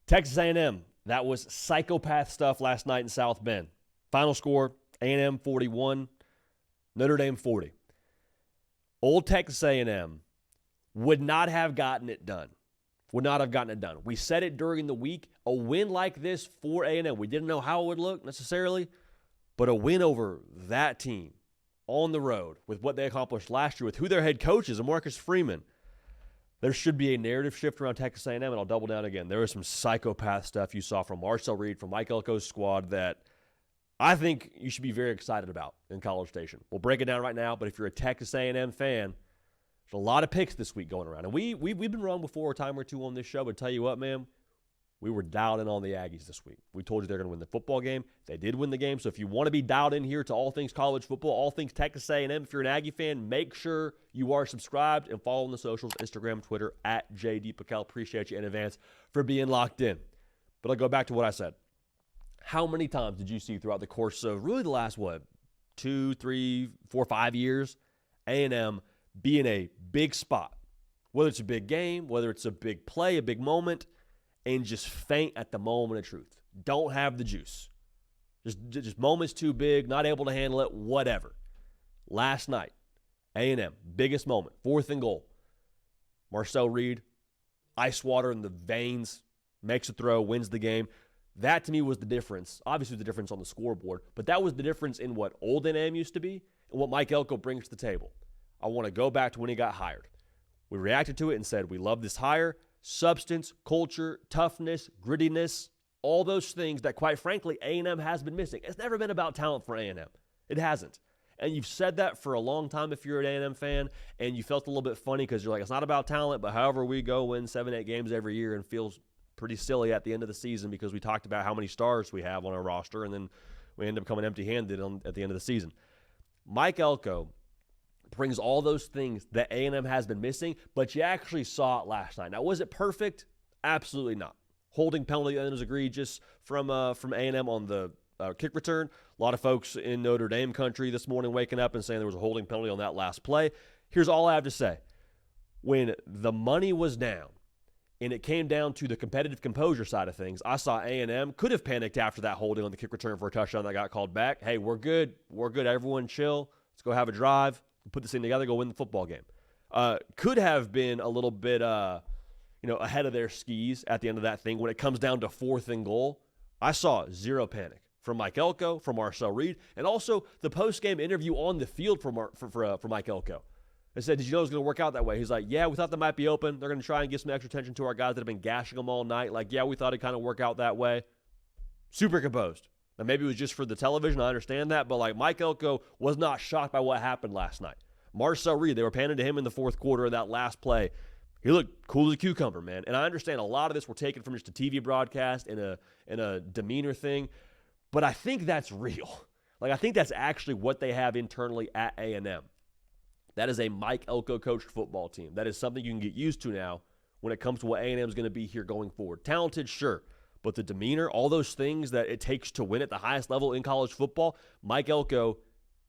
Texas A&M, that was psychopath stuff last night in South Bend. Final score, A&M 41, Notre Dame 40. Old Texas A&M would not have gotten it done. Would not have gotten it done. We said it during the week. A win like this for A&M, we didn't know how it would look necessarily, but a win over that team on the road with what they accomplished last year, with who their head coach is, Marcus Freeman. There should be a narrative shift around Texas A&M, and I'll double down again. There was some psychopath stuff you saw from Marcel Reed, from Mike Elko's squad that I think you should be very excited about in College Station. We'll break it down right now, but if you're a Texas A&M fan, there's a lot of picks this week going around. And we've been wrong before a time or two on this show, but tell you what, man, we were dialed in on the Aggies this week. We told you they're going to win the football game. They did win the game. So if you want to be dialed in here to all things college football, all things Texas A&M, if you're an Aggie fan, make sure you are subscribed and follow on the socials, Instagram, Twitter, at JD PicKell. Appreciate you in advance for being locked in. But I'll go back to what I said. How many times did you see throughout the course of really the last, 2, 3, 4, 5 years, A&M be in a big spot, whether it's a big game, whether it's a big play, a big moment, and just faint at the moment of truth. Don't have the juice. Just moments too big, not able to handle it, whatever. Last night, A&M, biggest moment, 4th and goal. Marcel Reed, ice water in the veins, makes a throw, wins the game. That, to me, was the difference. Obviously, the difference on the scoreboard, but that was the difference in what old A&M used to be and what Mike Elko brings to the table. I want to go back to when he got hired. We reacted to it and said, we love this hire. Substance, culture, toughness, grittiness, all those things that, quite frankly, A&M has been missing. It's never been about talent for A&M. It hasn't. And you've said that for a long time if you're an A&M fan, and you felt a little bit funny because you're like, it's not about talent, but however we go win 7, 8 games every year and feels pretty silly at the end of the season because we talked about how many stars we have on our roster, and then we end up coming empty-handed at the end of the season. Mike Elko brings all those things that A&M has been missing, but you actually saw it last night. Now, was it perfect? Absolutely not. Holding penalty that was egregious from A&M on the kick return. A lot of folks in Notre Dame country this morning waking up and saying there was a holding penalty on that last play. Here's all I have to say. When the money was down and it came down to the competitive composure side of things, I saw A&M could have panicked after that holding on the kick return for a touchdown that got called back. Hey, we're good. We're good. Everyone chill. Let's go have a drive. Put this thing together, go win the football game. Could have been a little bit, ahead of their skis at the end of that thing when it comes down to 4th and goal. I saw zero panic from Mike Elko, from Marcel Reed, and also the post-game interview on the field for Mike Elko. I said, did you know it was going to work out that way? He's like, yeah, we thought that might be open. They're going to try and give some extra attention to our guys that have been gashing them all night. Like, yeah, we thought it'd kind of work out that way. Super composed. Now, maybe it was just for the television. I understand that. But, like, Mike Elko was not shocked by what happened last night. Marcel Reed, they were panning to him in the 4th quarter of that last play. He looked cool as a cucumber, man. And I understand a lot of this were taken from just a TV broadcast and a demeanor thing. But I think that's real. Like, I think that's actually what they have internally at A&M. That is a Mike Elko coached football team. That is something you can get used to now when it comes to what A&M is going to be here going forward. Talented, sure. But the demeanor, all those things that it takes to win at the highest level in college football, Mike Elko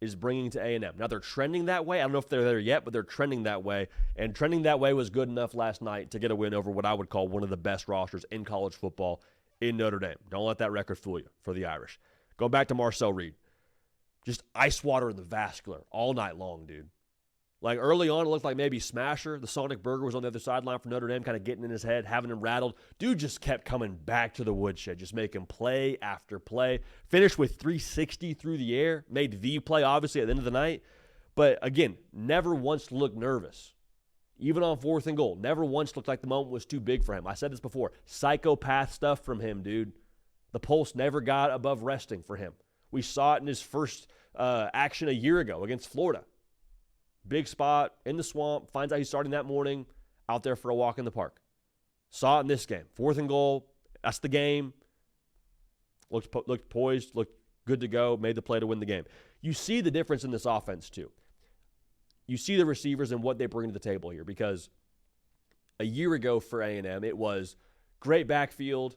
is bringing to A&M. Now, they're trending that way. I don't know if they're there yet, but they're trending that way. And trending that way was good enough last night to get a win over what I would call one of the best rosters in college football in Notre Dame. Don't let that record fool you for the Irish. Going back to Marcel Reed. Just ice water in the vascular all night long, dude. Like, early on, it looked like maybe Smasher, the Sonic Burger, was on the other sideline for Notre Dame, kind of getting in his head, having him rattled. Dude just kept coming back to the woodshed, just making play after play. Finished with 360 through the air. Made the play, obviously, at the end of the night. But, again, never once looked nervous. Even on 4th and goal, never once looked like the moment was too big for him. I said this before. Psychopath stuff from him, dude. The pulse never got above resting for him. We saw it in his first action a year ago against Florida. Big spot, in the swamp, finds out he's starting that morning, out there for a walk in the park. Saw it in this game. 4th and goal, that's the game. Looked poised, looked good to go, made the play to win the game. You see the difference in this offense, too. You see the receivers and what they bring to the table here, because a year ago for A&M, it was great backfield,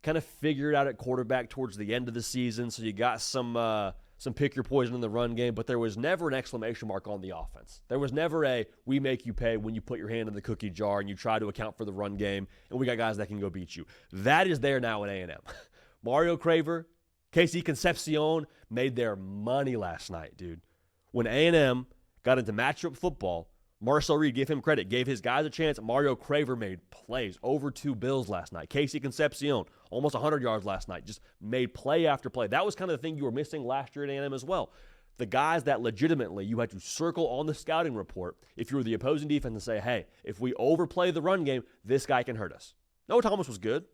kind of figured out at quarterback towards the end of the season, so you got some some pick your poison in the run game, but there was never an exclamation mark on the offense. There was never a we make you pay when you put your hand in the cookie jar and you try to account for the run game, and we got guys that can go beat you. That is there now at A&M. Mario Craver, Casey Concepcion made their money last night, dude. When A&M got into matchup football, Marcel Reed, give him credit, gave his guys a chance. Mario Craver made plays, over 2 bills last night. Casey Concepcion, almost 100 yards last night, just made play after play. That was kind of the thing you were missing last year at A&M as well. The guys that legitimately you had to circle on the scouting report if you were the opposing defense and say, hey, if we overplay the run game, this guy can hurt us. Noah Thomas was good.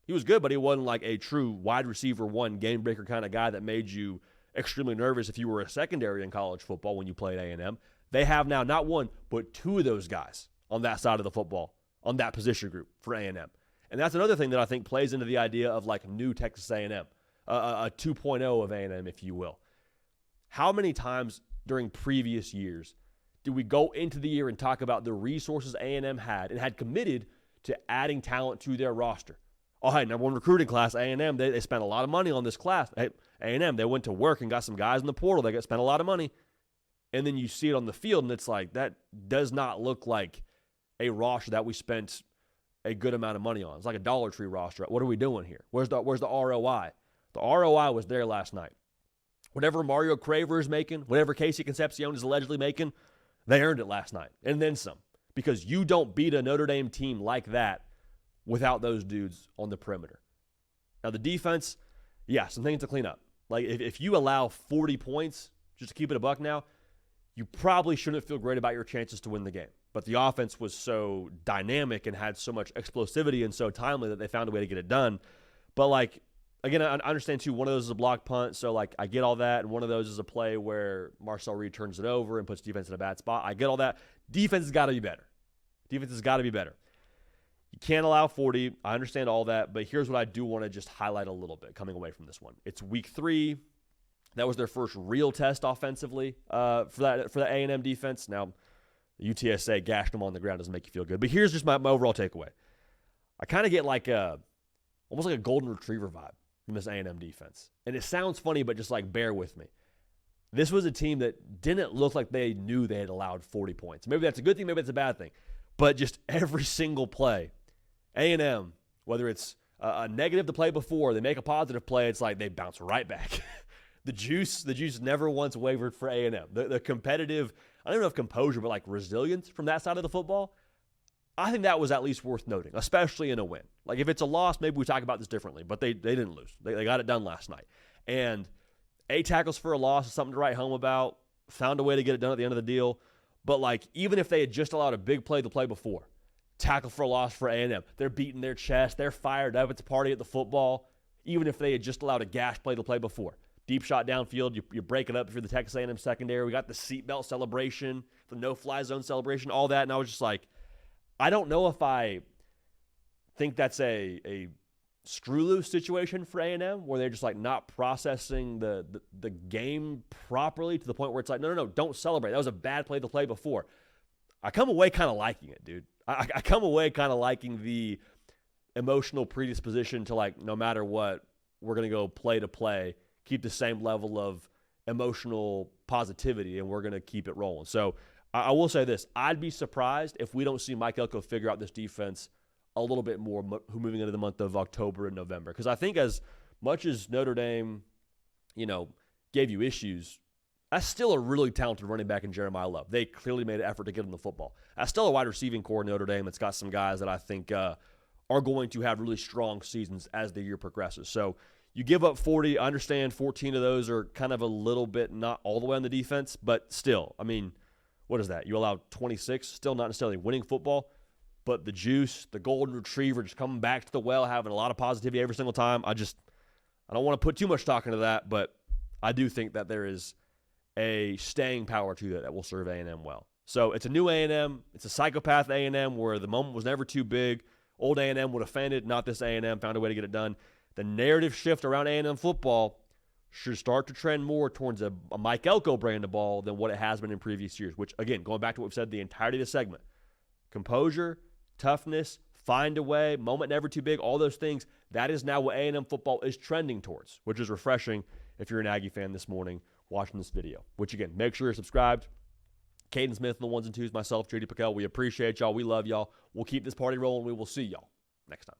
He was good, but he wasn't like a true wide receiver one, game breaker kind of guy that made you extremely nervous if you were a secondary in college football when you played A&M. They have now not one, but 2 of those guys on that side of the football, on that position group for A&M. And that's another thing that I think plays into the idea of like new Texas A&M, a 2.0 of A&M, if you will. How many times during previous years did we go into the year and talk about the resources A&M had and had committed to adding talent to their roster? Oh, hey, number 1 recruiting class, A&M, they spent a lot of money on this class. Hey, A&M, they went to work and got some guys in the portal. They spent a lot of money. And then you see it on the field, and it's like, that does not look like a roster that we spent a good amount of money on. It's like a Dollar Tree roster. What are we doing here? Where's the ROI? The ROI was there last night. Whatever Mario Craver is making, whatever Casey Concepcion is allegedly making, they earned it last night, and then some. Because you don't beat a Notre Dame team like that without those dudes on the perimeter. Now, the defense, yeah, some things to clean up. Like, if you allow 40 points, just to keep it a buck now, you probably shouldn't feel great about your chances to win the game. But the offense was so dynamic and had so much explosivity and so timely that they found a way to get it done. But, like, again, I understand, too, one of those is a block punt, so, like, I get all that. And one of those is a play where Marcel Reed turns it over and puts defense in a bad spot. I get all that. Defense has got to be better. Defense has got to be better. You can't allow 40. I understand all that. But here's what I do want to just highlight a little bit coming away from this one. It's week 3. That was their first real test offensively for the A&M defense. Now, the UTSA gashed them on the ground. Doesn't make you feel good. But here's just my overall takeaway. I kind of get like almost like a golden retriever vibe from this A&M defense. And it sounds funny, but just like bear with me. This was a team that didn't look like they knew they had allowed 40 points. Maybe that's a good thing, maybe it's a bad thing. But just every single play, A&M, whether it's a negative to play before, they make a positive play, it's like they bounce right back. The juice never once wavered for A&M. The competitive, I don't know if composure, but like resilience from that side of the football, I think that was at least worth noting, especially in a win. Like if it's a loss, maybe we talk about this differently, but they didn't lose. They got it done last night. And 8 tackles for a loss is something to write home about. Found a way to get it done at the end of the deal. But like even if they had just allowed a big play the play before, tackle for a loss for A&M, they're beating their chest, they're fired up, it's a party at the football, even if they had just allowed a gash play the play before. Deep shot downfield, you break it up if you're the Texas A&M secondary. We got the seatbelt celebration, the no-fly zone celebration, all that. And I was just like, I don't know if I think that's a screw-loose situation for A&M where they're just like not processing the game properly to the point where it's like, no, don't celebrate. That was a bad play the play before. I come away kind of liking it, dude. I come away kind of liking the emotional predisposition to like no matter what, we're going to go play to play, keep the same level of emotional positivity, and we're going to keep it rolling. So I will say this. I'd be surprised if we don't see Mike Elko figure out this defense a little bit more moving into the month of October and November. Because I think as much as Notre Dame, gave you issues, that's still a really talented running back in Jeremiah Love. They clearly made an effort to get him the football. That's still a wide receiving core in Notre Dame that's got some guys that I think are going to have really strong seasons as the year progresses. So you give up 40. I understand 14 of those are kind of a little bit not all the way on the defense, but still, I mean, what is that? You allow 26, still not necessarily winning football, but the juice, the golden retriever just coming back to the well, having a lot of positivity every single time. I don't want to put too much stock into that, but I do think that there is a staying power to that will serve A&M well. So it's a new A&M. It's a psychopath A&M where the moment was never too big. Old A&M would have fainted, not this A&M, found a way to get it done. The narrative shift around A&M football should start to trend more towards a Mike Elko brand of ball than what it has been in previous years, which, again, going back to what we've said the entirety of the segment, composure, toughness, find a way, moment never too big, all those things, that is now what A&M football is trending towards, which is refreshing if you're an Aggie fan this morning watching this video. Which, again, make sure you're subscribed. Caden Smith on the ones and twos, myself, JD PicKell. We appreciate y'all. We love y'all. We'll keep this party rolling. We will see y'all next time.